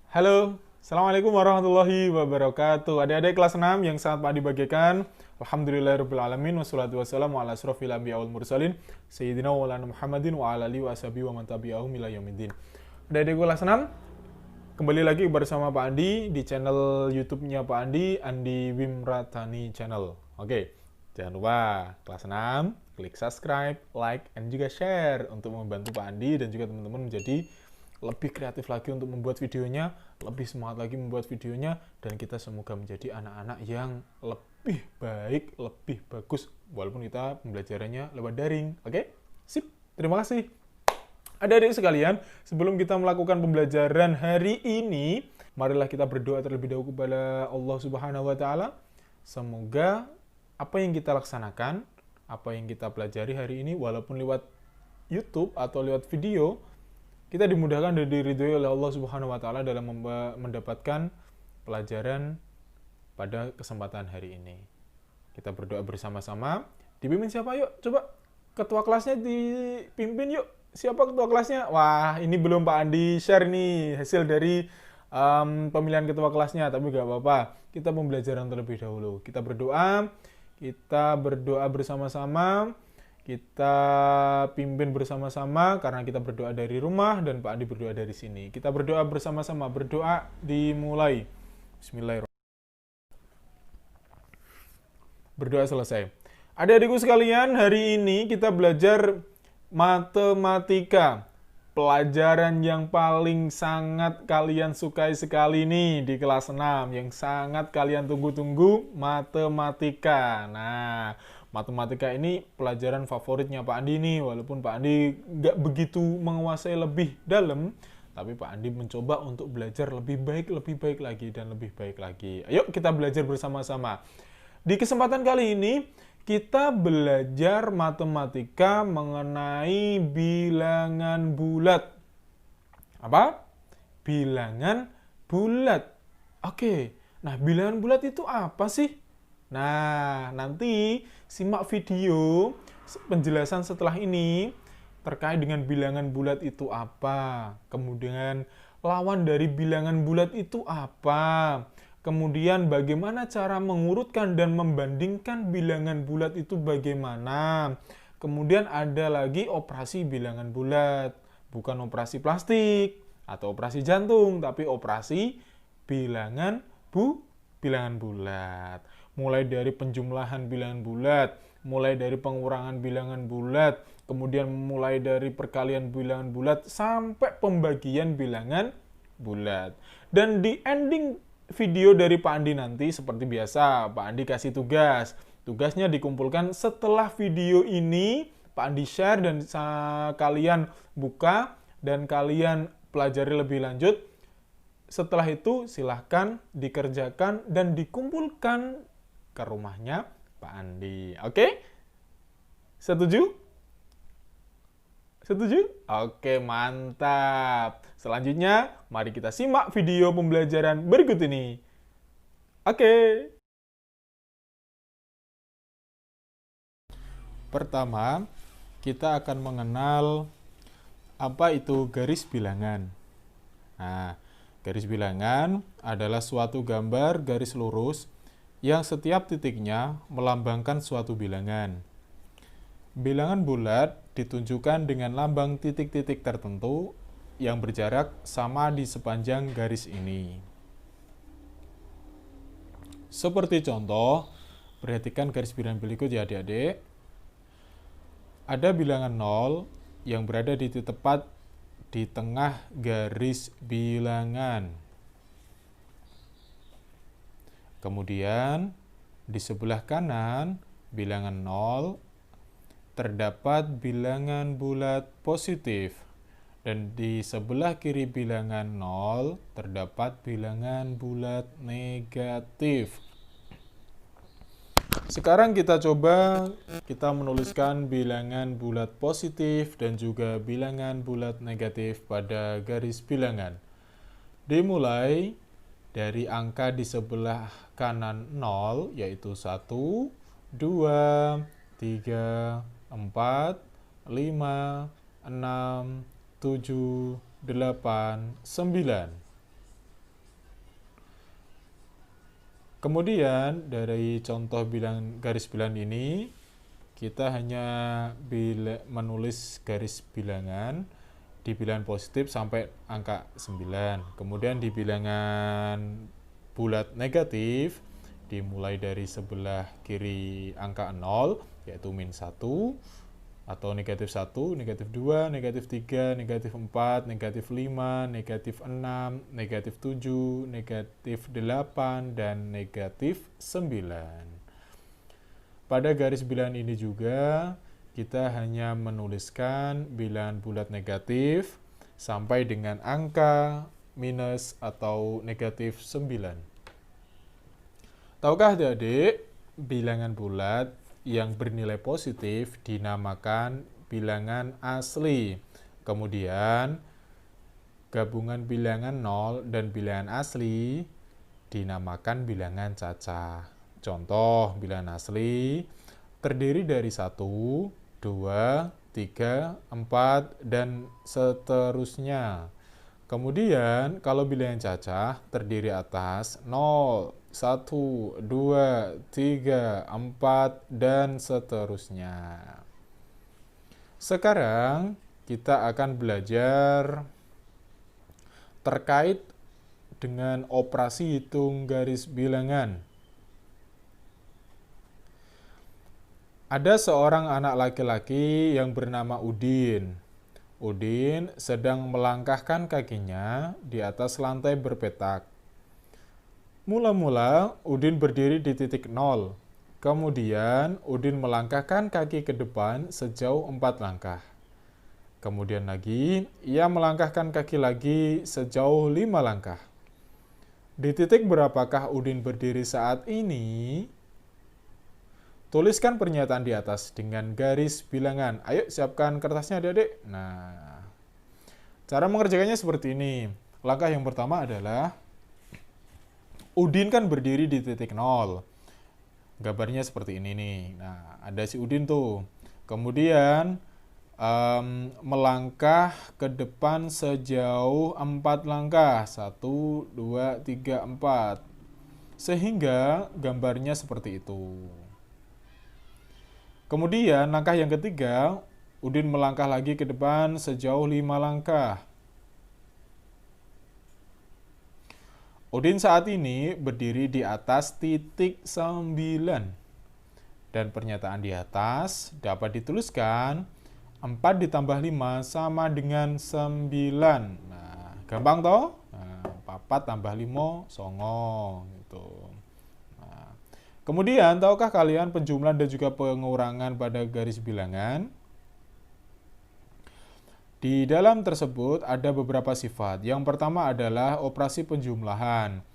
Halo, Assalamualaikum warahmatullahi wabarakatuh. Adik-adik kelas 6 yang sangat Pak dibagikan. Alhamdulillahirrahmanirrahim. Wassalatu wassalamu ala asrofil anbiya wal mursalin. Sayyidina wa lana Muhammadin wa ala alihi wa ashabihi wa man tabi'ahum ila yaumiddin. Adik-adik kelas 6, kembali lagi bersama Pak Andi di channel YouTube-nya Pak Andi, Andi Wimratani Channel. Oke, jangan lupa kelas 6, klik subscribe, like, dan juga share untuk membantu Pak Andi dan juga teman-teman menjadi lebih kreatif lagi untuk membuat videonya, lebih semangat lagi membuat videonya, dan kita semoga menjadi anak-anak yang lebih baik, lebih bagus, walaupun kita pembelajarannya lewat daring. Oke? Sip, terima kasih. Adik-adik sekalian, sebelum kita melakukan pembelajaran hari ini, marilah kita berdoa terlebih dahulu kepada Allah Subhanahu wa Ta'ala. Semoga apa yang kita laksanakan, apa yang kita pelajari hari ini, walaupun lewat YouTube atau lewat video, kita dimudahkan dan diridhoi oleh Allah Subhanahu wa Ta'ala dalam mendapatkan pelajaran pada kesempatan hari ini. Kita berdoa bersama-sama. Dipimpin siapa? Yuk, coba ketua kelasnya dipimpin yuk. Siapa ketua kelasnya? Wah, ini belum Pak Andi share nih hasil dari pemilihan ketua kelasnya, tapi gak apa-apa. Kita pembelajaran terlebih dahulu. Kita berdoa bersama-sama. Kita pimpin bersama-sama karena kita berdoa dari rumah dan Pak Andi berdoa dari sini. Kita berdoa bersama-sama. Berdoa dimulai. Bismillahirrahmanirrahim. Berdoa selesai. Adik-adikku sekalian, hari ini kita belajar matematika. Pelajaran yang paling sangat kalian sukai sekali nih di kelas 6. Yang sangat kalian tunggu-tunggu, matematika. Nah, matematika ini pelajaran favoritnya Pak Andi nih, walaupun Pak Andi nggak begitu menguasai lebih dalam, tapi Pak Andi mencoba untuk belajar lebih baik lagi, dan lebih baik lagi. Ayo kita belajar bersama-sama. Di kesempatan kali ini, kita belajar matematika mengenai bilangan bulat. Apa? Bilangan bulat. Oke, nah bilangan bulat itu apa sih? Nah, nanti simak video penjelasan setelah ini terkait dengan bilangan bulat itu apa. Kemudian lawan dari bilangan bulat itu apa. Kemudian bagaimana cara mengurutkan dan membandingkan bilangan bulat itu bagaimana. Kemudian ada lagi operasi bilangan bulat. Bukan operasi plastik atau operasi jantung, tapi operasi bilangan bulat. Mulai dari penjumlahan bilangan bulat, mulai dari pengurangan bilangan bulat, kemudian mulai dari perkalian bilangan bulat, sampai pembagian bilangan bulat. Dan di ending video dari Pak Andi nanti, seperti biasa, Pak Andi kasih tugas. Tugasnya dikumpulkan setelah video ini, Pak Andi share dan kalian buka, dan kalian pelajari lebih lanjut. Setelah itu silahkan dikerjakan dan dikumpulkan ke rumahnya Pak Andi. Oke? Setuju? Setuju? Oke, mantap. Selanjutnya, mari kita simak video pembelajaran berikut ini. Oke. Pertama, kita akan mengenal apa itu garis bilangan. Nah, garis bilangan adalah suatu gambar garis lurus yang setiap titiknya melambangkan suatu bilangan. Bilangan bulat ditunjukkan dengan lambang titik-titik tertentu yang berjarak sama di sepanjang garis ini. Seperti contoh, perhatikan garis bilangan berikut ya adik-adik. Ada bilangan 0 yang berada di tepat di tengah garis bilangan. Kemudian, di sebelah kanan bilangan 0 terdapat bilangan bulat positif, dan di sebelah kiri bilangan 0 terdapat bilangan bulat negatif. Sekarang kita coba menuliskan bilangan bulat positif dan juga bilangan bulat negatif pada garis bilangan. Dimulai dari angka di sebelah kanan 0, yaitu 1, 2, 3, 4, 5, 6, 7, 8, 9. Kemudian dari contoh garis bilangan ini, kita hanya menulis garis bilangan di bilangan positif sampai angka 9. Kemudian di bilangan bulat negatif, dimulai dari sebelah kiri angka 0, yaitu -1, atau -1, -2, -3, -4, -5, -6, -7, -8, dan -9. Pada garis bilangan ini juga, kita hanya menuliskan bilangan bulat negatif sampai dengan angka minus atau -9. Tahukah adik-adik, bilangan bulat yang bernilai positif dinamakan bilangan asli. Kemudian, gabungan bilangan 0 dan bilangan asli dinamakan bilangan cacah. Contoh bilangan asli terdiri dari 1, 2, 3, 4, dan seterusnya. Kemudian kalau bilangan cacah terdiri atas 0, 1, 2, 3, 4, dan seterusnya. Sekarang kita akan belajar terkait dengan operasi hitung garis bilangan. Ada seorang anak laki-laki yang bernama Udin. Udin sedang melangkahkan kakinya di atas lantai berpetak. Mula-mula Udin berdiri di titik 0. Kemudian Udin melangkahkan kaki ke depan sejauh 4 langkah. Kemudian lagi, ia melangkahkan kaki lagi sejauh 5 langkah. Di titik berapakah Udin berdiri saat ini? Tuliskan pernyataan di atas dengan garis bilangan. Ayo siapkan kertasnya adik-adik. Nah, cara mengerjakannya seperti ini. Langkah yang pertama adalah Udin kan berdiri di titik 0. Gambarnya seperti ini nih. Nah, ada si Udin tuh. Kemudian melangkah ke depan sejauh 4 langkah. 1, 2, 3, 4. Sehingga gambarnya seperti itu. Kemudian langkah yang ketiga, Udin melangkah lagi ke depan sejauh 5 langkah. Udin saat ini berdiri di atas titik 9. Dan pernyataan di atas dapat dituliskan 4 ditambah 5 sama dengan 9. Nah, gampang toh? Nah, 4 tambah 5, 9 gitu. Kemudian, tahukah kalian penjumlahan dan juga pengurangan pada garis bilangan? Di dalam tersebut ada beberapa sifat. Yang pertama adalah operasi penjumlahan,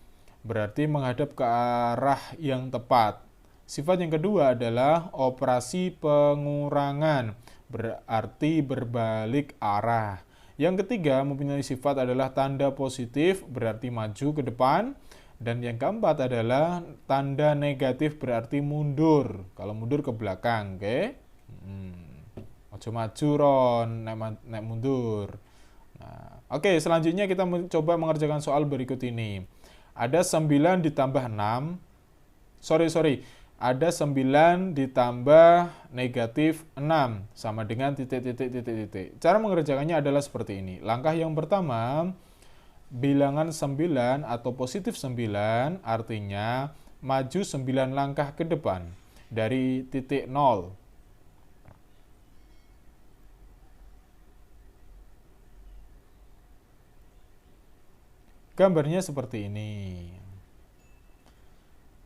berarti menghadap ke arah yang tepat. Sifat yang kedua adalah operasi pengurangan, berarti berbalik arah. Yang ketiga mempunyai sifat adalah tanda positif, berarti maju ke depan. Dan yang keempat adalah tanda negatif berarti mundur. Kalau mundur ke belakang, oke? Maju Ron, naik mundur. Nah, oke, selanjutnya kita coba mengerjakan soal berikut ini. Ada 9 ditambah 6. Ada 9 ditambah negatif 6 sama dengan titik. Cara mengerjakannya adalah seperti ini. Langkah yang pertama, bilangan 9 atau positif 9 artinya maju 9 langkah ke depan dari titik 0. Gambarnya seperti ini.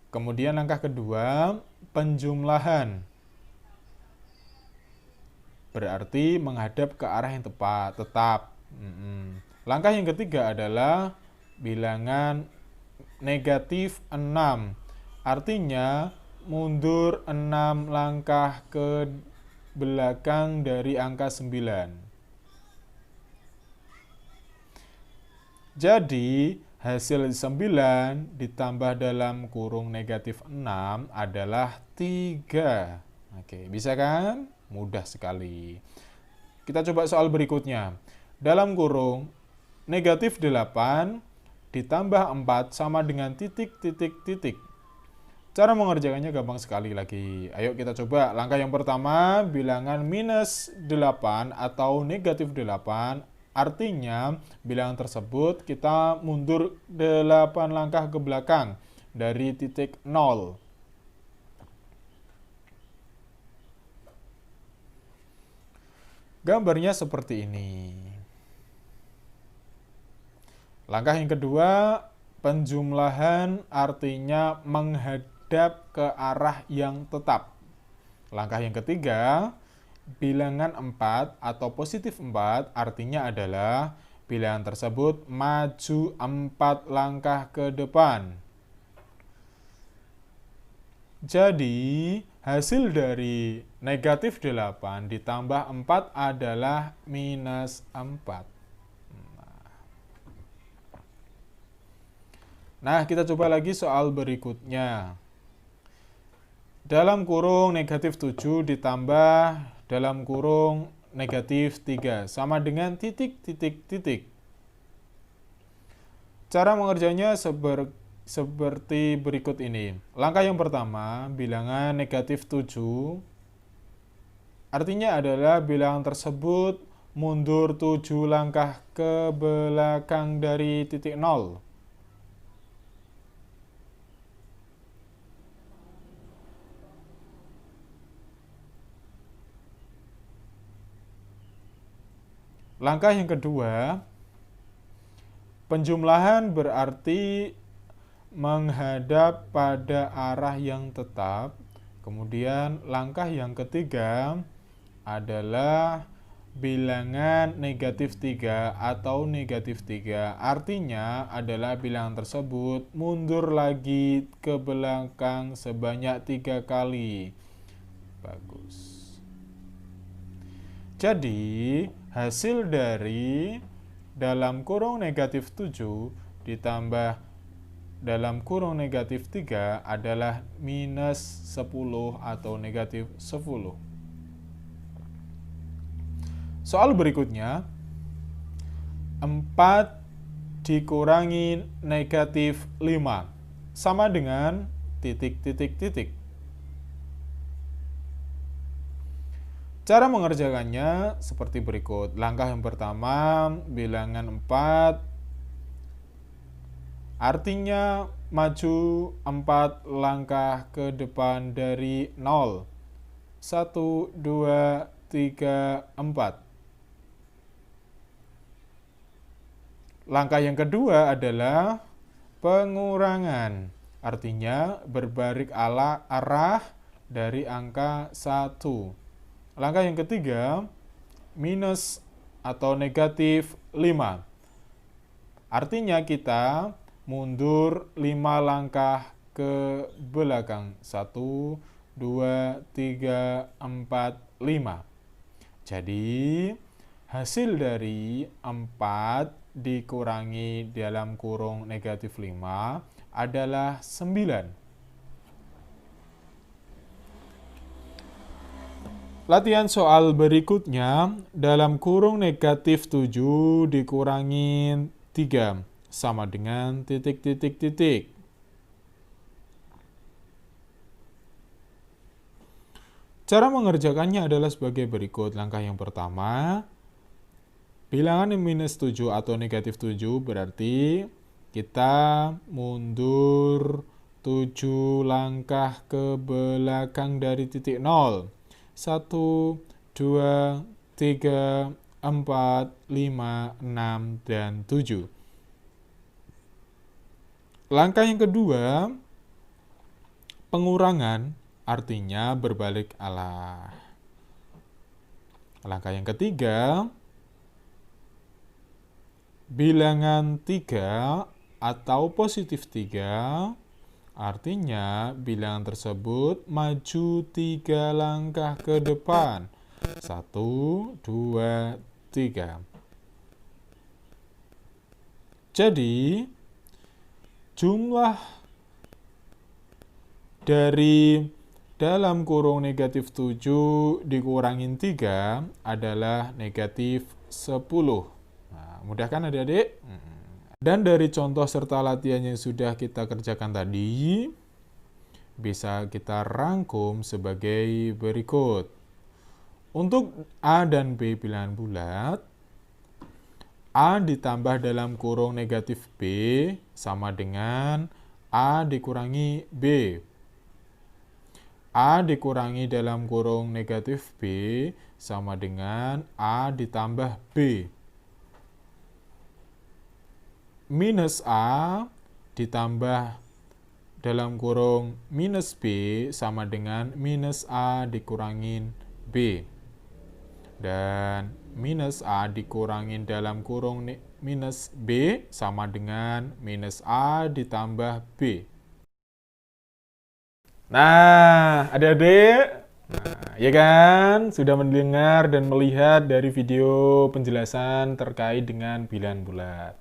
Kemudian langkah kedua, penjumlahan. Berarti menghadap ke arah yang tetap. Langkah yang ketiga adalah bilangan negatif 6. Artinya mundur 6 langkah ke belakang dari angka 9. Jadi hasil 9 ditambah dalam kurung negatif 6 adalah 3. Oke, bisa kan? Mudah sekali. Kita coba soal berikutnya. Dalam kurung negatif 8 ditambah 4 sama dengan titik. Cara mengerjakannya gampang sekali lagi. Ayo kita coba. Langkah yang pertama, bilangan minus 8 atau negatif 8. Artinya, bilangan tersebut kita mundur 8 langkah ke belakang dari titik 0. Gambarnya seperti ini. Langkah yang kedua, penjumlahan artinya menghadap ke arah yang tetap. Langkah yang ketiga, bilangan 4 atau positif 4 artinya adalah bilangan tersebut maju 4 langkah ke depan. Jadi, hasil dari negatif 8 ditambah 4 adalah minus 4. Nah, kita coba lagi soal berikutnya. Dalam kurung negatif 7 ditambah dalam kurung negatif 3 sama dengan titik, titik, titik. Cara mengerjanya seperti berikut ini. Langkah yang pertama, bilangan negatif 7 artinya adalah bilangan tersebut mundur 7 langkah ke belakang dari titik 0. Langkah yang kedua, penjumlahan berarti menghadap pada arah yang tetap. Kemudian langkah yang ketiga adalah bilangan negatif 3 atau negatif 3. Artinya adalah bilangan tersebut mundur lagi ke belakang sebanyak 3 kali. Bagus. Jadi, hasil dari dalam kurung negatif 7 ditambah dalam kurung negatif 3 adalah minus 10 atau negatif 10. Soal berikutnya, 4 dikurangi negatif 5 sama dengan titik, titik, titik. Cara mengerjakannya seperti berikut. Langkah yang pertama, bilangan 4 artinya maju 4 langkah ke depan dari 0. 1, 2, 3, 4. Langkah yang kedua adalah pengurangan. Artinya berbalik arah dari angka 1. Langkah yang ketiga, minus atau negatif 5. Artinya kita mundur 5 langkah ke belakang. 1, 2, 3, 4, 5. Jadi, hasil dari 4 dikurangi dalam kurung negatif 5 adalah 9. Latihan soal berikutnya, dalam kurung negatif 7 dikurangi 3 sama dengan titik, titik, titik. Cara mengerjakannya adalah sebagai berikut. Langkah yang pertama, bilangan minus 7 atau negatif 7 berarti kita mundur 7 langkah ke belakang dari titik 0. 1, 2, 3, 4, 5, 6, dan 7. Langkah yang kedua, pengurangan artinya berbalik arah. Langkah yang ketiga, bilangan 3 atau positif 3 artinya bilangan tersebut maju 3 langkah ke depan. 1, 2, 3. Jadi, jumlah dari dalam kurung negatif 7 dikurangin 3 adalah negatif 10. Nah, mudah kan adik-adik? Dan dari contoh serta latihan yang sudah kita kerjakan tadi, bisa kita rangkum sebagai berikut. Untuk A dan B bilangan bulat, A ditambah dalam kurung negatif B sama dengan A dikurangi B. A dikurangi dalam kurung negatif B sama dengan A ditambah B. Minus A ditambah dalam kurung minus B sama dengan minus A dikurangin B. Dan minus A dikurangin dalam kurung minus B sama dengan minus A ditambah B. Nah, adik-adik, ya kan? Sudah mendengar dan melihat dari video penjelasan terkait dengan bilangan bulat.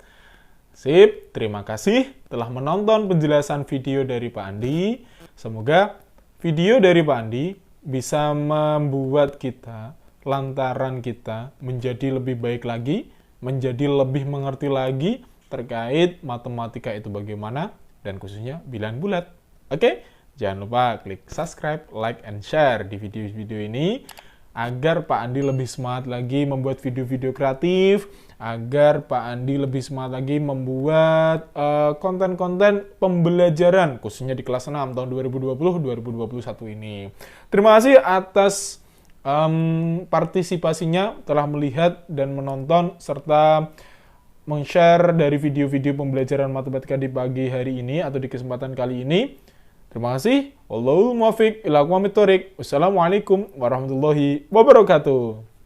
Sip, terima kasih telah menonton penjelasan video dari Pak Andi. Semoga video dari Pak Andi bisa membuat kita, lantaran kita menjadi lebih baik lagi, menjadi lebih mengerti lagi terkait matematika itu bagaimana, dan khususnya bilangan bulat. Oke? Jangan lupa klik subscribe, like, and share di video-video ini agar Pak Andi lebih semangat lagi membuat video-video kreatif, agar Pak Andi lebih semangat lagi membuat konten-konten pembelajaran, khususnya di kelas 6 tahun 2020-2021 ini. Terima kasih atas partisipasinya, telah melihat dan menonton, serta meng-share dari video-video pembelajaran matematika di pagi hari ini atau di kesempatan kali ini. Terima kasih. Wallahul muwaffiq ila aqwamit thoriq. Wassalamualaikum warahmatullahi wabarakatuh.